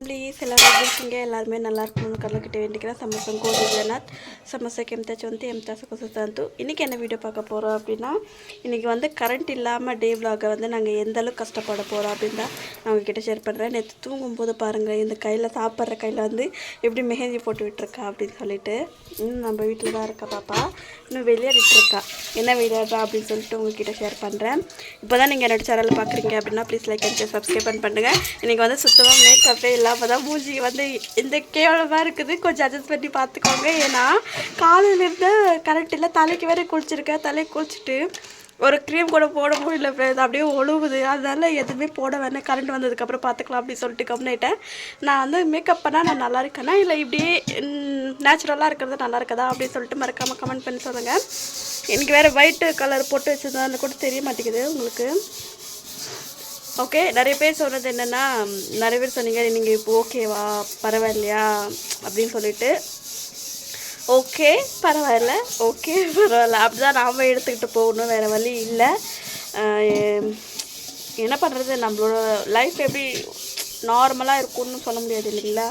Please எல்லோரும் எப்படி இருக்கீங்க? எல்லாருமே நல்லா இருக்கணும்னு கடவுள்கிட்ட வேண்டிக்கிறேன். சமஸ்தம் கோடி ஜெகநாத் ಸಮಸ್ಯೆಗೆ ಎಂತ இன்றைக்கி என்ன வீடியோ பார்க்க போகிறோம் அப்படின்னா, இன்றைக்கி வந்து கரண்ட் இல்லாமல் டே விலாகை வந்து நாங்கள் எந்த அளவுக்கு கஷ்டப்பட போகிறோம் அப்படின்னு தான் நான் உங்ககிட்ட ஷேர் பண்ணுறேன். நேற்று தூங்கும்போது பாருங்கள், இந்த கையில் சாப்பிட்ற கையில் வந்து எப்படி மெஹந்தி போட்டு விட்டுருக்கா அப்படின்னு சொல்லிட்டு. இன்னும் நம்ம வீட்டில் தான் இருக்கா பாப்பா, இன்னும் விளையாடிட்டுருக்கா. என்ன விளையாடுறா அப்படின்னு சொல்லிட்டு உங்ககிட்ட ஷேர் பண்ணுறேன். இப்போ தான் நீங்கள் என்னோடய சேனலில் பார்க்குறீங்க அப்படின்னா ப்ளீஸ் லைக் அண்ட் சப்ஸ்கிரைப் பண்ணுங்கள். இன்றைக்கி வந்து சுத்தமாக மேக்கப்பே இல்லாமல் தான் மூஞ்சி வந்து இந்த கேவலமாக இருக்குது. கொஞ்சம் அட்ஜஸ்ட் பண்ணி பார்த்துக்கோங்க. ஏன்னா காலையிலேருந்து கரண்ட் இல்லை, தலைக்கு வேறு குளிச்சிருக்கேன். தலைக்கு குளிச்சுட்டு ஒரு க்ரீம் கூட போட முடியல ஃப்ரெண்ட்ஸ், அப்படியே ஒழுகுது. அதனால எதுவுமே போட வேணாம், கரண்ட் வந்ததுக்கப்புறம் பார்த்துக்கலாம் அப்படின்னு சொல்லிட்டு கம்மிட்டேன். நான் வந்து மேக்கப் பண்ணால் நான் நல்லா இருக்கேனா இல்லை இப்படியே நேச்சுரலாக இருக்கிறது நல்லா இருக்கதா அப்படின்னு சொல்லிட்டு மறக்காமல் கமெண்ட் பண்ணி சொல்லுங்கள். எனக்கு வேறு ஒயிட்டு கலர் போட்டு வச்சுருந்தா கூட தெரிய மாட்டேங்குது உங்களுக்கு. ஓகே, நிறைய பேர் சொல்கிறது என்னென்னா, நிறைய பேர் சொன்னீங்க நீங்கள் இப்போ ஓகேவா பரவாயில்லையா அப்படின்னு சொல்லிட்டு. ஓகே பரவாயில்ல, ஓகே பரவாயில்ல, அப்படி தான் நாம் எடுத்துக்கிட்டு போகணும், வேறு வழி இல்லை. என்ன பண்ணுறது, நம்மளோட லைஃப் எப்படி நார்மலாக இருக்கும்னு சொல்ல முடியாது இல்லைங்களா.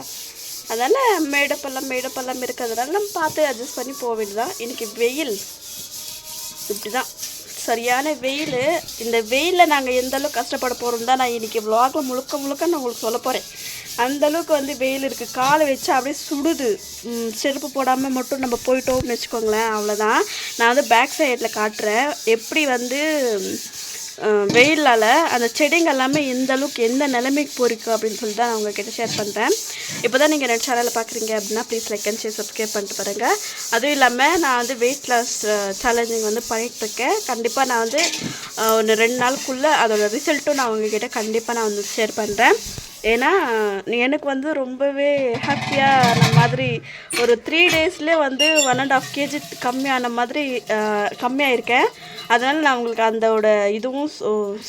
அதனால் மேடப்பெல்லாம் இருக்கிறதுனால நம்ம பார்த்து அட்ஜஸ்ட் பண்ணி போக வேண்டியதான். இன்றைக்கி வெயில் இப்படி தான், சரியான வெயில். இந்த வெயிலில் நாங்கள் எந்த அளவுக்கு கஷ்டப்பட போகிறோம் தான் நான் இன்றைக்கி விலாகில் முழுக்க நான் உங்களுக்கு சொல்ல போகிறேன். அந்தளவுக்கு வந்து வெயில் இருக்குது. காலை வச்சு அப்படியே சுடுது. செருப்பு போடாமல் மட்டும் நம்ம போயிட்டோம்னு வச்சுக்கோங்களேன், அவ்வளோதான். நான் வந்து பேக் சைடில் காட்டுறேன் எப்படி வந்து வெயிலால் அந்த செடிங்க எல்லாமே எந்த அளவுக்கு எந்த நிலைமைக்கு போயிருக்கு அப்படின்னு சொல்லி தான் நான் உங்கள்கிட்ட ஷேர் பண்ணுறேன். இப்போ தான் நீங்கள் என்னோட சேனலில் பார்க்குறீங்க அப்படின்னா please like and share subscribe பண்ணிட்டு பாருங்கள். அதுவும் இல்லாமல் நான் வந்து வெயிட் லாஸ் சேலஞ்சிங் வந்து பண்ணிகிட்ருக்கேன். கண்டிப்பாக நான் வந்து ஒரு 2 நாளுக்குள்ளே அதோடய ரிசல்ட்டும் நான் உங்கள்கிட்ட கண்டிப்பாக நான் வந்து ஷேர் பண்ணுறேன். ஏன்னா எனக்கு வந்து ரொம்பவே ஹாப்பியாக அந்த மாதிரி ஒரு 3 டேஸ்லேயே வந்து 1.5 kg கம்மியான மாதிரி கம்மியாயிருக்கேன். அதனால் நான் உங்களுக்கு அதோட இதுவும்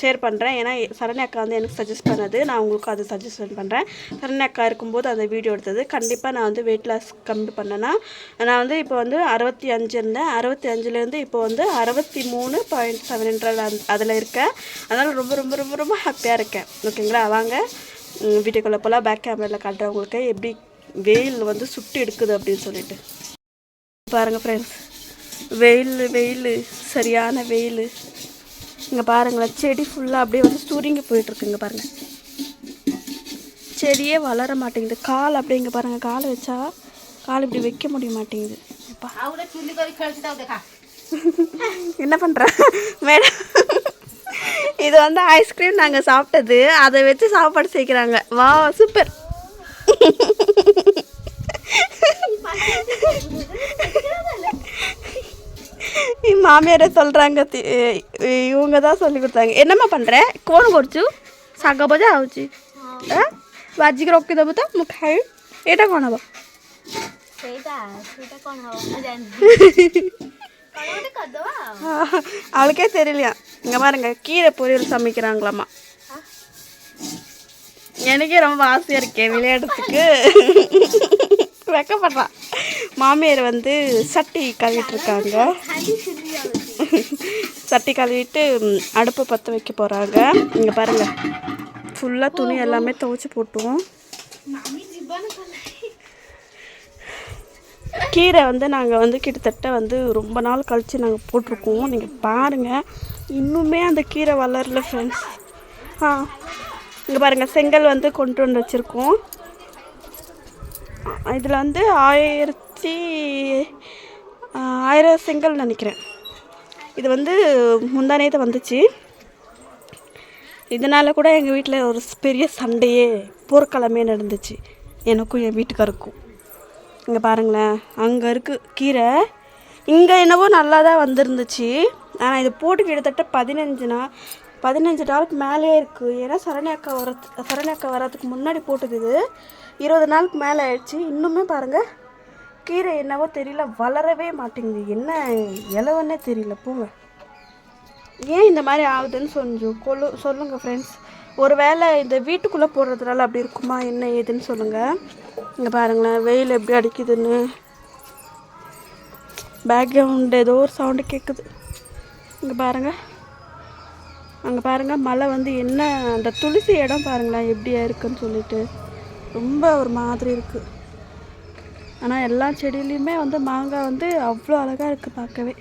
ஷேர் பண்ணுறேன். ஏன்னா சரண்யா அக்கா வந்து எனக்கு சஜஸ்ட் பண்ணது, நான் உங்களுக்கு அதை சஜஸ்ட் பண்ணுறேன். சரண்யா அக்கா இருக்கும்போது அந்த வீடியோ எடுத்தது. கண்டிப்பாக நான் வந்து வெயிட் லாஸ் கம்மி பண்ணேன்னா, நான் வந்து இப்போ வந்து 65 இருந்தேன். 65லேருந்து இப்போ வந்து 63.7 அதில் இருக்கேன். அதனால் ரொம்ப ரொம்ப ரொம்ப ரொம்ப ஹாப்பியாக இருக்கேன். ஓகேங்களா, வாங்க வீட்டுக்குள்ளே போல் பேக் கேமராவில் காட்டுறவங்களுக்கு எப்படி வெயில் வந்து சுட்டு எடுக்குது அப்படின்னு சொல்லிட்டு பாருங்கள் ஃப்ரெண்ட்ஸ். வெயில் சரியான வெயில். இங்கே பாருங்களேன், செடி ஃபுல்லாக அப்படியே வந்து சுருங்கி போயிட்டுருக்குங்க பாருங்கள். செடியே வளர மாட்டேங்குது. கால் அப்படியே இங்கே பாருங்கள், காலை வச்சா கால் இப்படி வைக்க முடிய மாட்டேங்குது. என்ன பண்ணுறேன் மேடம், இது வந்து ஐஸ்கிரீம் நாங்கள் சாப்பிட்டது, அதை வச்சு சாப்பாடு சேர்க்குறாங்க. வா சூப்பர். மாமியாரே சொல்கிறாங்க, இவங்க தான் சொல்லி கொடுத்தாங்க. என்னம்மா பண்ணுறேன், கோன் করছু ଶାଗ ଭଜା ହେଉଛି ବାଜିକି ରଖିଦେବୁ ତ ମୁଁ ଖାଇବି। ଏଇଟା କ'ଣ ହେବ? அவளுக்கே தெரியலையா. இங்கே பாருங்க, கீரை பொரியல் சமைக்கிறாங்களாம்மா. எனக்கே ரொம்ப ஆசையாக இருக்கேன் விளையாடுறதுக்கு. வெக்கப்படுறான். மாமியார் வந்து சட்டி கழுவிட்டுருக்காங்க. சட்டி கழுவிட்டு அடுப்பு பற்ற வைக்க போகிறாங்க. இங்கே பாருங்கள், ஃபுல்லாக துணி எல்லாமே துவைச்சி போட்டுவோம். கீரை வந்து நாங்கள் வந்து கிட்டத்தட்ட வந்து ரொம்ப நாள் கழித்து நாங்கள் போட்டிருக்கோம். நீங்கள் பாருங்கள், இன்னுமே அந்த கீரை வளரல ஃப்ரெண்ட்ஸ். இங்கே பாருங்கள், செங்கல் வந்து கொண்டு வந்து வச்சுருக்கோம். இதில் வந்து 1000 செங்கல் நினைக்கிறேன். இது வந்து முந்தானேதான் வந்துச்சு. இதனால் கூட எங்கள் வீட்டில் ஒரு பெரிய சண்டையே போர்க்கிழமையே நடந்துச்சு, எனக்கும் என் வீட்டுக்காருக்கும். இங்கே பாருங்களேன், அங்கே இருக்குது கீரை. இங்கே என்னவோ நல்லா தான் வந்துருந்துச்சு. ஆனால் இது போட்டு கிட்டத்தட்ட 15 நாளுக்கு மேலே இருக்குது. ஏன்னா சரண்யா அக்கா வர்றதுக்கு முன்னாடி போட்டது இது 20 நாளுக்கு மேலே ஆயிடுச்சு. இன்னுமே பாருங்கள், கீரை என்னவோ தெரியல, வளரவே மாட்டேங்குது. என்ன இலவன்னே தெரியல. போங்க, ஏன் இந்த மாதிரி ஆகுதுன்னு சொல்லுங்கள் ஃப்ரெண்ட்ஸ். ஒரு வேளை இந்த வீட்டுக்குள்ளே போடுறதுனால அப்படி இருக்குமா என்ன ஏதுன்னு சொல்லுங்கள். இங்கே பாருங்களேன், வெயில் எப்படி அடிக்குதுன்னு. பேக்ரவுண்ட் ஏதோ ஒரு சவுண்டு கேட்குது. இங்கே பாருங்கள், அங்கே பாருங்கள், மழை வந்து என்ன அந்த துளசி இடம் பாருங்களேன் எப்படியா இருக்குன்னு சொல்லிட்டு. ரொம்ப ஒரு மாதிரி இருக்குது. ஆனால் எல்லா செடியிலையுமே வந்து மாங்காய் வந்து அவ்வளோ அழகாக இருக்குது பார்க்கவே.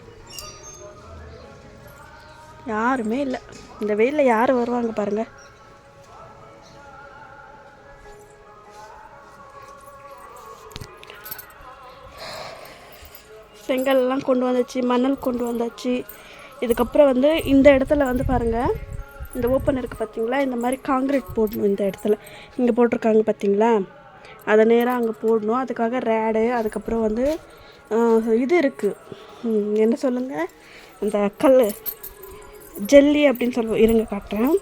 யாருமே இல்லை, இந்த வெயிலில் யார் வருவாங்க பாருங்கள். செங்கல்லாம் கொண்டு வந்தாச்சு, மணல் கொண்டு வந்தாச்சு. இதுக்கப்புறம் வந்து இந்த இடத்துல வந்து பாருங்கள், இந்த ஓப்பன் இருக்குது பார்த்தீங்களா, இந்த மாதிரி காங்கிரீட் போடணும். இந்த இடத்துல இங்கே போட்டிருக்காங்க பார்த்தீங்களா, அதை நேராக அங்கே போடணும். அதுக்காக ரேடு, அதுக்கப்புறம் வந்து இது இருக்குது, என்ன சொல்லுங்கள், அந்த கல் ஜல்லி அப்படின்னு சொல்லுவோம். இருங்க காட்டுறேன்.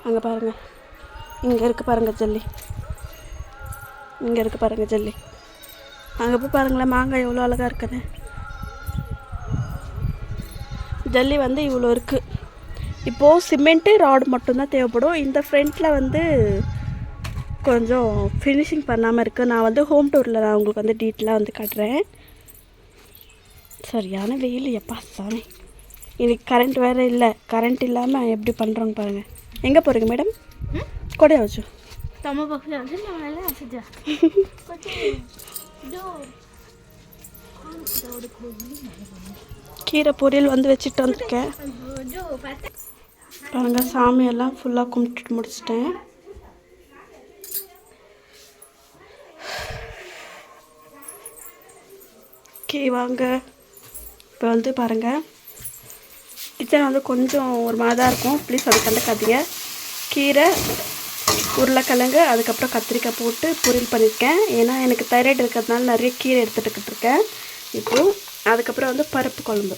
அங்கே பாருங்கள், இங்கே இருக்குது பாருங்கள் ஜல்லி, இங்கே இருக்குது பாருங்கள் ஜல்லி. அங்கே போய் பாருங்களேன் மாங்காய் எவ்வளோ அழகாக இருக்குன்னு. ஜல்லி வந்து இவ்வளோ இருக்குது. இப்போது சிமெண்ட்டு ராடு மட்டும்தான் தேவைப்படும். இந்த ஃப்ரண்ட்டில் வந்து கொஞ்சம் ஃபினிஷிங் பண்ணாமல் இருக்குது. நான் வந்து ஹோம் டூரில் நான் உங்களுக்கு வந்து டீட்டெயிலாக வந்து காட்டுறேன். சரியான வெயில் எப்பா சாமி. இன்னைக்கு கரண்ட் வேறு இல்லை. கரண்ட் இல்லாமல் எப்படி பண்ணுறோங்க பாருங்கள். எங்கே போகிறீங்க மேடம்? கொடையா வச்சு கீரை பொரியல் வந்து வச்சுட்டு வந்திருக்கேன் பாருங்க. சாமியெல்லாம் ஃபுல்லாக கும்பிட்டுட்டு முடிச்சிட்டேன். ஓகே வாங்க. இப்போ வந்து பாருங்கள், கிச்சன் வந்து கொஞ்சம் ஒரு மாதிரி தான் இருக்கும். ப்ளீஸ் அதை கண்டுக்காதீங்க. கீரை, உருளைக்கிழங்கு, அதுக்கப்புறம் கத்திரிக்காய் போட்டு பொரியல் பண்ணியிருக்கேன். ஏன்னா எனக்கு தைராய்டு இருக்கிறதுனால நிறைய கீரை எடுத்துகிட்டு இருக்கேன் இப்போது. அதுக்கப்புறம் வந்து பருப்பு குழம்பு.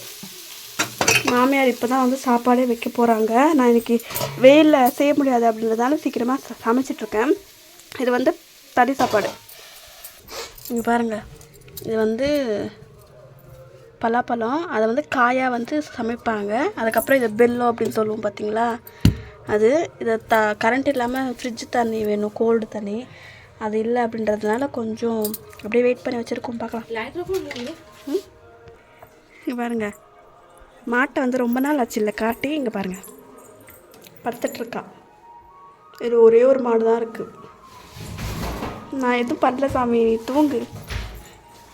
மாமியார் இப்போ தான் வந்து சாப்பாடே வைக்க போகிறாங்க. நான் இன்றைக்கி வெயிலில் செய்ய முடியாது அப்படின்றதால சீக்கிரமாக சமைச்சிட்ருக்கேன். இது வந்து தனி சாப்பாடு. இங்கே பாருங்கள், இது வந்து பலாப்பழம். அதை வந்து காயாக வந்து சமைப்பாங்க. அதுக்கப்புறம் இதை பெல்லம் அப்படின்னு சொல்லுவோம் பார்த்தீங்களா, அது. இதை கரண்ட் இல்லாமல் ஃப்ரிட்ஜ் தண்ணி வேணும், கோல்டு தண்ணி. அது இல்லை அப்படின்றதுனால கொஞ்சம் அப்படியே வெயிட் பண்ணி வச்சுருக்கோம். பார்க்கலாம். இங்கே பாருங்கள், மாட்டை வந்து ரொம்ப நாள் ஆச்சு இல்லை காட்டி. இங்கே பாருங்கள், படுத்துட்ருக்கா. இது ஒரே ஒரு மாடு தான் இருக்குது. நான் எதுவும் பண்ணல சாமி, தூங்கு.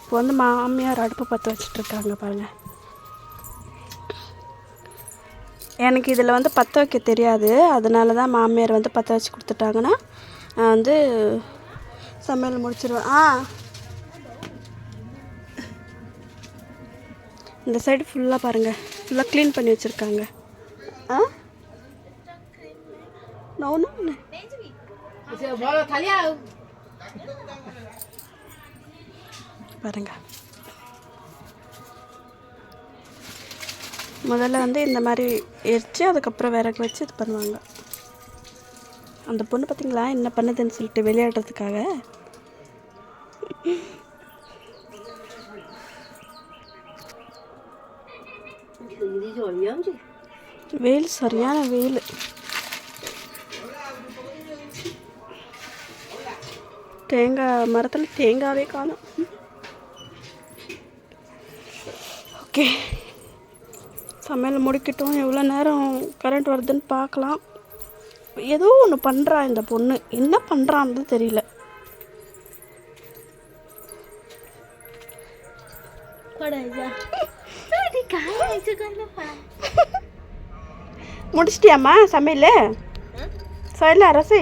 இப்போ வந்து மாமியார் அடுப்பு பற்ற வச்சிட்ருக்காங்க பாருங்கள். எனக்கு இதில் வந்து பற்ற வைக்க தெரியாது, அதனால தான் மாமியார் வந்து பற்ற வச்சு கொடுத்துட்டாங்கன்னா நான் வந்து சமையல் முடிச்சிடுவேன். இந்த சைடு ஃபுல்லாக பாருங்கள், ஃபுல்லாக க்ளீன் பண்ணி வச்சுருக்காங்க. பாருங்க, முதல்ல வந்து இந்த மாதிரி எரிச்சு அதுக்கப்புறம் விறகு வச்சு இது பண்ணுவாங்க. அந்த பொண்ணு பார்த்தீங்களா என்ன பண்ணுதுன்னு சொல்லிட்டு விளையாடுறதுக்காக. வெயில் சரியான வெயில். தேங்காய் மரத்தில் தேங்காவே காணும். ஓகே, சமையல் முடிக்கட்டும். எவ்வளோ நேரம் கரண்ட் வருதுன்னு பார்க்கலாம். ஏதோ ஒன்று பண்ணுறா இந்த பொண்ணு, என்ன பண்ணுறான்னு தெரியல. முடிச்சிட்டியாம்மா சமையல்? சமையல் அரசி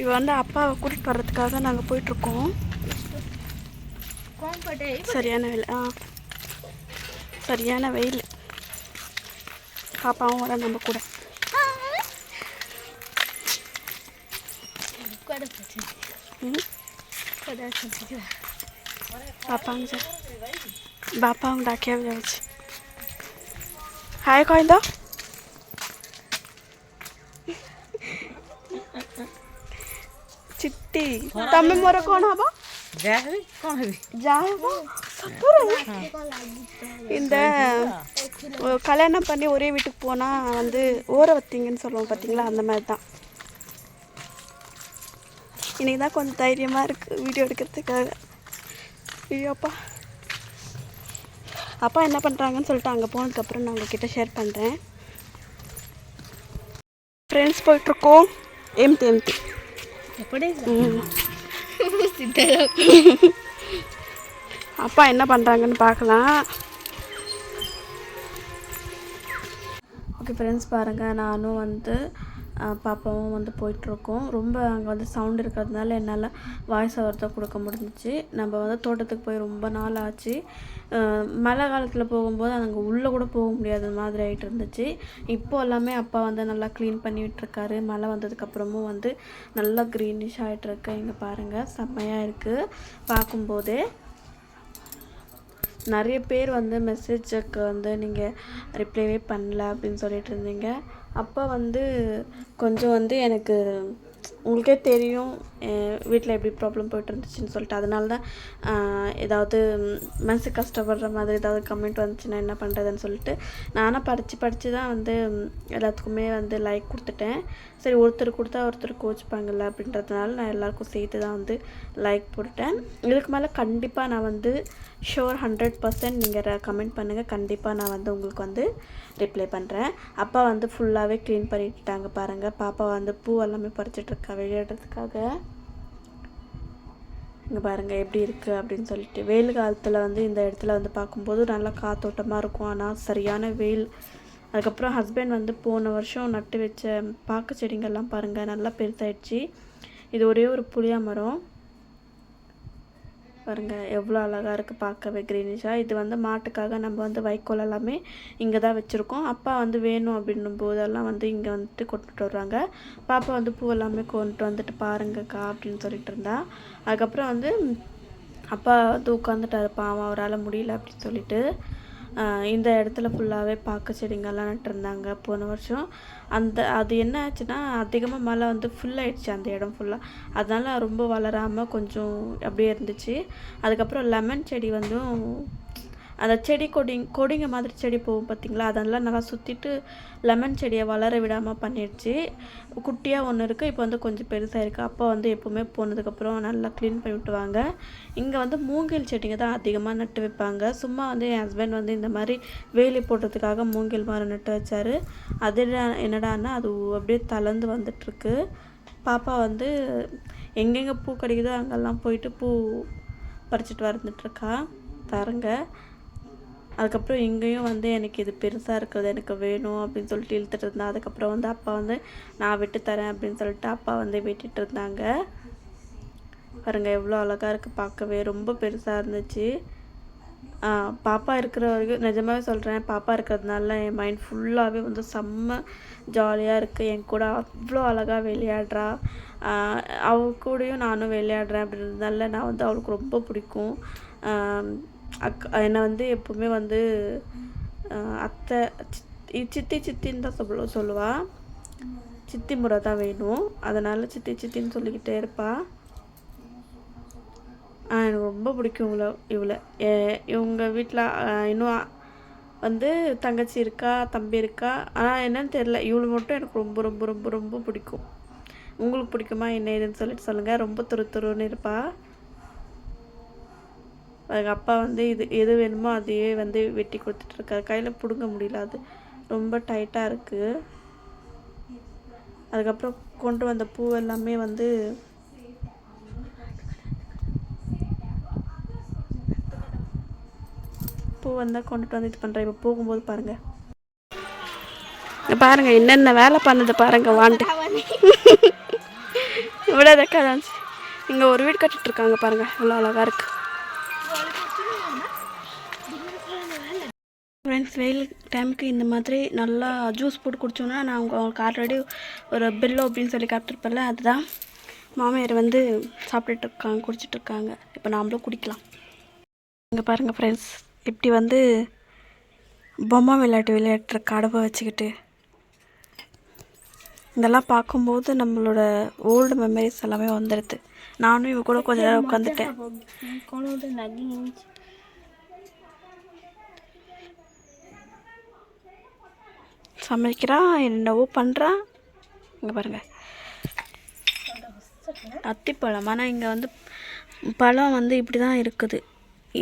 இவ வந்து அப்பாவை கூட்டிகிட்டு வர்றதுக்காக நாங்கள் போயிட்டுருக்கோம். சரியான வெயில். சரியான வெயில். பாப்பாவும் வர நம்ம கூட. बापांग डाकिया जाऊँ. हाय कौन दो चिट्टी तमे मोर कौन हबो जाहबी कौन हबी जाहबो இந்த கல்யாணம் பண்ணி ஒரே வீட்டுக்கு போனா வந்து ஓர வத்தீங்கன்னு சொல்லுவோம் பாத்தீங்களா, அந்த மாதிரி தான். இன்னைக்கு தான் கொஞ்சம் தைரியமா இருக்கு வீடியோ எடுக்கிறதுக்காக. ஐயோப்பா அப்பா என்ன பண்ணுறாங்கன்னு சொல்லிட்டு அங்கே போனதுக்கப்புறம் நான் உங்ககிட்ட ஷேர் பண்ணுறேன். ஃப்ரெண்ட்ஸ் போயிட்டுருக்கோம். எம்டி எப்படி அப்பா என்ன பண்ணுறாங்கன்னு பார்க்கலாம். ஓகே ஃப்ரெண்ட்ஸ், பாருங்கள், நானும் வந்து பாப்பாவும் வந்து போயிட்டுருக்கோம். ரொம்ப அங்கே வந்து சவுண்ட் இருக்கிறதுனால என்னால் வாய்ஸ் ஓவர் தான் கொடுக்க முடிஞ்சிச்சு. நம்ம வந்து தோட்டத்துக்கு போய் ரொம்ப நாள் ஆச்சு. மழை காலத்தில் போகும்போது அங்கே உள்ளே கூட போக முடியாத மாதிரி ஆகிட்டு இருந்துச்சு. இப்போ எல்லாமே அப்பா வந்து நல்லா க்ளீன் பண்ணி விட்டுருக்காரு. மழை வந்ததுக்கப்புறமும் வந்து நல்லா க்ரீனிஷ் ஆகிட்டுருக்கு. இங்கே பாருங்கள், செம்மையாக இருக்குது பார்க்கும்போதே. நிறைய பேர் வந்து மெசேஜுக்கு வந்து நீங்கள் ரிப்ளைவே பண்ணல அப்படின்னு சொல்லிட்டு இருந்தீங்க. அப்போ வந்து கொஞ்சம் வந்து எனக்கு உங்களுக்கே தெரியும் வீட்டில் எப்படி ப்ராப்ளம் போய்ட்டு இருந்துச்சுன்னு சொல்லிட்டு, அதனால தான் ஏதாவது மனசு கஷ்டப்படுற மாதிரி ஏதாவது கமெண்ட் வந்துச்சுன்னா என்ன பண்ணுறதுன்னு சொல்லிட்டு நானும் படித்து தான் வந்து எல்லாத்துக்குமே வந்து லைக் கொடுத்துட்டேன். சரி, ஒருத்தர் கொடுத்தா ஒருத்தர் கோச்சிப்பாங்கல்ல அப்படின்றதுனால நான் எல்லாேருக்கும் சேர்த்து தான் வந்து லைக் போட்டுட்டேன். இதுக்கு மேலே கண்டிப்பாக நான் வந்து ஷோர் 100% நீங்கள் கமெண்ட் பண்ணுங்கள். கண்டிப்பாக நான் வந்து உங்களுக்கு வந்து ரிப்ளை பண்ணுறேன். அப்பா வந்து ஃபுல்லாகவே க்ளீன் பண்ணிட்டாங்க பாருங்கள். பாப்பா வந்து பூ எல்லாமே பறிச்சிட்ருக்கா விளையாடுறதுக்காக. இங்கே பாருங்கள் எப்படி இருக்குது அப்படின்னு சொல்லிட்டு. வெயில் காலத்தில் வந்து இந்த இடத்துல வந்து பார்க்கும்போது நல்லா காத்தோட்டமாக இருக்கும். ஆனால் சரியான வெயில். அதுக்கப்புறம் ஹஸ்பண்ட் வந்து போன வருஷம் நட்டு வச்ச பாக்கு செடிங்கள்லாம் பாருங்கள் நல்லா பெருசாகிடுச்சு. இது ஒரே ஒரு புளியா மரம் பாருங்கள் எவ்வளோ அழகாக இருக்குது பார்க்கவே க்ரீனிஷாக. இது வந்து மாட்டுக்காக நம்ம வந்து வைக்கோல் எல்லாமே இங்கே தான் வச்சுருக்கோம். அப்பா வந்து வேணும் அப்படின்னும் போதெல்லாம் வந்து இங்கே வந்துட்டு கொண்டுட்டு வருவாங்க. பாப்பா வந்து பூ எல்லாமே கொண்டுட்டு வந்துட்டு பாருங்கக்கா அப்படின்னு சொல்லிட்டு இருந்தா. அதுக்கப்புறம் வந்து அப்பா வந்து உட்காந்துட்டாரு, பாவம் அவரால் முடியல அப்படின்னு சொல்லிட்டு. இந்த இடத்துல ஃபுல்லாகவே பாக்கு செடிங்கள்லாம் நட்டுருந்தாங்க போன வருஷம். அது என்ன ஆச்சுன்னா அதிகமாக மழை வந்து ஃபுல்லாகிடுச்சு அந்த இடம் ஃபுல்லாக. அதனால் ரொம்ப வளராமல் கொஞ்சம் அப்படியே இருந்துச்சு. அதுக்கப்புறம் லெமன் செடி வந்து அந்த செடி கொடிங்க மாதிரி செடி போகும் பார்த்திங்களா, அதெல்லாம் நல்லா சுற்றிட்டு லெமன் செடியை வளர விடாமல் பண்ணிடுச்சு. குட்டியாக ஒன்று இருக்குது, இப்போ வந்து கொஞ்சம் பெருசாக இருக்குது. அப்பா வந்து எப்போவுமே போனதுக்கப்புறம் நல்லா க்ளீன் பண்ணி விட்டுவாங்க. இங்கே வந்து மூங்கில் செடிங்க தான் அதிகமாக நட்டு வைப்பாங்க. சும்மா வந்து என் ஹஸ்பண்ட் வந்து இந்த மாதிரி வேலி போடுறதுக்காக மூங்கில் மரம் நட்டு வச்சார். அது என்னடான்னா அது அப்படியே தளர்ந்து வந்துட்டுருக்கு. பாப்பா வந்து எங்கெங்கே பூ கிடைக்குதோ அங்கெல்லாம் போயிட்டு பூ பறிச்சிட்டு வந்துட்டுருக்கா பாருங்க. அதுக்கப்புறம் இங்கேயும் வந்து எனக்கு இது பெருசாக இருக்கிறது எனக்கு வேணும் அப்படின்னு சொல்லிட்டு இழுத்துட்டு இருந்தா. அதுக்கப்புறம் வந்து அப்பா வந்து நான் விட்டு தரேன் அப்படின்னு சொல்லிட்டு அப்பா வந்து வெட்டிட்டு இருந்தாங்க. பாருங்கள் எவ்வளோ அழகாக இருக்குது பார்க்கவே, ரொம்ப பெருசாக இருந்துச்சு. பாப்பா இருக்கிற வரைக்கும் நிஜமாகவே சொல்கிறேன், பாப்பா இருக்கிறதுனால என் மைண்ட் ஃபுல்லாகவே வந்து செம்ம ஜாலியாக இருக்குது. என் கூட அவ்வளோ அழகாக விளையாடுறா. அவ கூடயும் நானும் விளையாடுறேன் அப்படின்றதுனால நான் வந்து அவளுக்கு ரொம்ப பிடிக்கும். என்னை வந்து எப்போவுமே வந்து அத்தை சித்தின்னு தான் சொல்லுவாள். சித்தி முறை தான் வேணும், அதனால் சித்தின்னு சொல்லிக்கிட்டே இருப்பாள். எனக்கு ரொம்ப பிடிக்கும் இவளை. இவங்க வீட்டில் இன்னும் வந்து தங்கச்சி இருக்கா, தம்பி இருக்கா. ஆனால் என்னன்னு தெரில, இவளை மட்டும் எனக்கு ரொம்ப ரொம்ப ரொம்ப ரொம்ப பிடிக்கும். உங்களுக்கு பிடிக்குமா என்ன ஏதுன்னு சொல்லிட்டு சொல்லுங்கள். ரொம்ப துருன்னு இருப்பாள். எங்கள் அப்பா வந்து எது வேணுமோ அதையே வந்து வெட்டி கொடுத்துட்ருக்காரு. கையில் பிடுங்க முடியல, அது ரொம்ப டைட்டாக இருக்குது. அதுக்கப்புறம் கொண்டு வந்த பூ எல்லாமே வந்து பூ வந்தால் கொண்டுட்டு வந்து இது பண்ணுறேன். இப்போ போகும்போது பாருங்கள் பாருங்கள் என்னென்ன வேலை பண்ணுது பாருங்கள். வாண்டு இவ்வளோ தக்காதான் இங்கே ஒரு வீடு கட்டிகிட்ருக்காங்க பாருங்கள், இவ்வளோ அழகாக இருக்குது. ஃப்ரெண்ட்ஸ், வெயில் டைமுக்கு இந்த மாதிரி நல்லா ஜூஸ் போட்டு குடித்தோன்னா நான் உங்களுக்கு ஆல்ரெடி ஒரு பில்லோ அப்படின்னு சொல்லி காட்டிருப்பேன்ல, அதுதான் மாமியார் வந்து சாப்பிட்டுட்ருக்காங்க, குடிச்சிட்ருக்காங்க. இப்போ நாமளும் குடிக்கலாம். இங்கே பாருங்கள் ஃப்ரெண்ட்ஸ், இப்படி வந்து பொம்மை விளையாட்டுற கடவை வச்சுக்கிட்டு இதெல்லாம் பார்க்கும்போது நம்மளோட ஓல்டு மெமரிஸ் எல்லாமே வந்துடுது. நானும் இவ கூட கொஞ்ச நேரம் உட்காந்துட்டேன். சமைக்கிறா, என்னவோ பண்ணுறா. இங்கே பாருங்கள் அத்திப்பழம். ஆனால் இங்கே வந்து பழம் வந்து இப்படி தான் இருக்குது.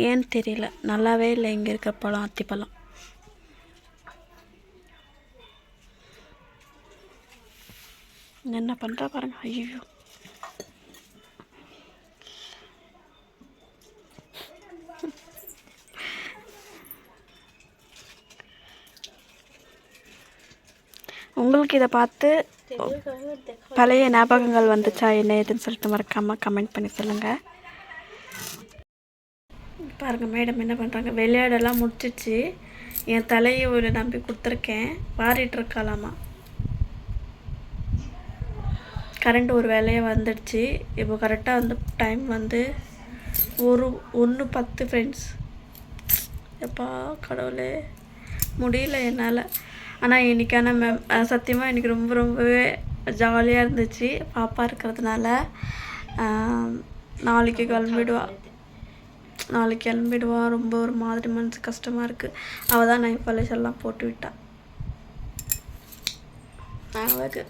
ஏன்னு தெரியல, நல்லாவே இல்லை இங்கே இருக்க பழம், அத்திப்பழம். என்ன பண்ணுறா பாருங்க. ஐயோ, உங்களுக்கு இதை பார்த்து பழைய ஞாபகங்கள் வந்துச்சா என்ன ஏதுன்னு சொல்லிட்டு மறக்காமல் கமெண்ட் பண்ணி சொல்லுங்கள். பாருங்கள் மேடம் என்ன பண்ணுறாங்க, விளையாடெல்லாம் முடிச்சிச்சு. என் தலையை ஒரு நம்பி கொடுத்துருக்கேன், வாரிட்டுருக்காலாமா. கரண்ட் ஒரு வேலையை வந்துடுச்சு. இப்போ கரெக்டாக வந்து டைம் வந்து 1:10 ஃப்ரெண்ட்ஸ். எப்பா கடவுளே, முடியல என்னால். ஆனால் இன்றைக்கான சத்தியமாக எனக்கு ரொம்பவே ஜாலியாக இருந்துச்சு பாப்பா இருக்கிறதுனால. நாளைக்கு கிளம்பிடுவா. ரொம்ப ஒரு மாதிரி மனசு கஷ்டமாக இருக்குது. அவள் தான் நைட் பாலிஷ் எல்லாம் போட்டு விட்டா. அவளுக்கு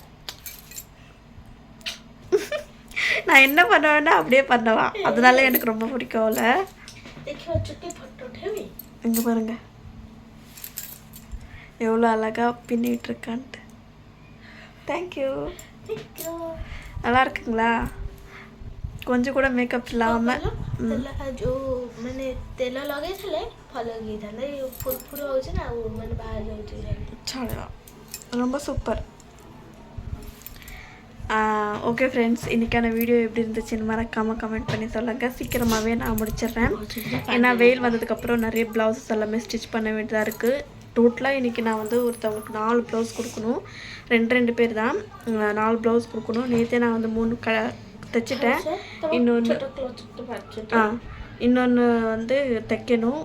நான் என்ன பண்ணுவேன்னா அப்படியே பண்ணவா, அதனால எனக்கு ரொம்ப பிடிக்கும்ல. இங்கே பாருங்க எவ்வளோ அழகாக பின்னிட்டு இருக்கான்ட்டு. தேங்க்யூ. நல்லா இருக்குங்களா? கொஞ்சம் கூட மேக்கப் இல்லாமல் ரொம்ப சூப்பர். ஓகே ஃப்ரெண்ட்ஸ், இன்றைக்கான வீடியோ எப்படி இருந்துச்சுன்னு மறக்காமல் கமெண்ட் பண்ணி சொல்லுங்கள். சீக்கிரமாகவே நான் முடிச்சிடுறேன். ஏன்னா வெயில் வந்ததுக்கப்புறம் நிறைய ப்ளவுஸஸ் எல்லாமே ஸ்டிச் பண்ண வேண்டியதாக இருக்குது. டோட்டலாக இன்றைக்கி நான் வந்து ஒருத்தவங்களுக்கு 4 ப்ளவுஸ் கொடுக்கணும். 2 பேர் தான் 4 ப்ளவுஸ் கொடுக்கணும். நேற்றே நான் வந்து 3 தைச்சிட்டேன். இன்னொன்று வந்து தைக்கணும்.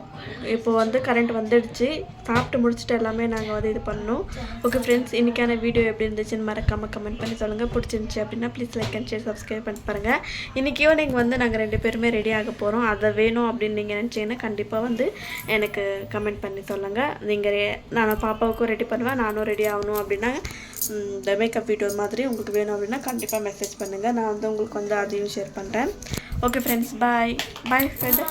இப்போ வந்து கரண்ட் வந்துடுச்சு. சாப்பிட்டு முடிச்சுட்டு எல்லாமே நாங்கள் வந்து இது பண்ணணும். ஓகே ஃப்ரெண்ட்ஸ், இன்றைக்கான வீடியோ எப்படி இருந்துச்சுன்னு மறக்காமல் கமெண்ட் பண்ணி சொல்லுங்கள். பிடிச்சிருந்துச்சி அப்படின்னா please like and share subscribe பண்ணி பாருங்கள். இன்றைக்கி ஈவினிங் வந்து நாங்கள் 2 பேருமே ரெடி ஆக போகிறோம். அதை வேணும் அப்படின்னு நீங்கள் நினச்சிங்கன்னா கண்டிப்பாக வந்து எனக்கு கமெண்ட் பண்ணி சொல்லுங்கள். நீங்கள் நான் பாப்பாவுக்கும் ரெடி பண்ணுவேன், நானும் ரெடி ஆகணும் அப்படின்னா இந்த மேக்கப் வீடியோ மாதிரி உங்களுக்கு வேணும் அப்படின்னா கண்டிப்பாக மெசேஜ் பண்ணுங்கள். நான் வந்து உங்களுக்கு வந்து அதையும் ஷேர் பண்ணுறேன். ஓகே ஃப்ரெண்ட்ஸ், பாய் ஃப்ரெண்ட்.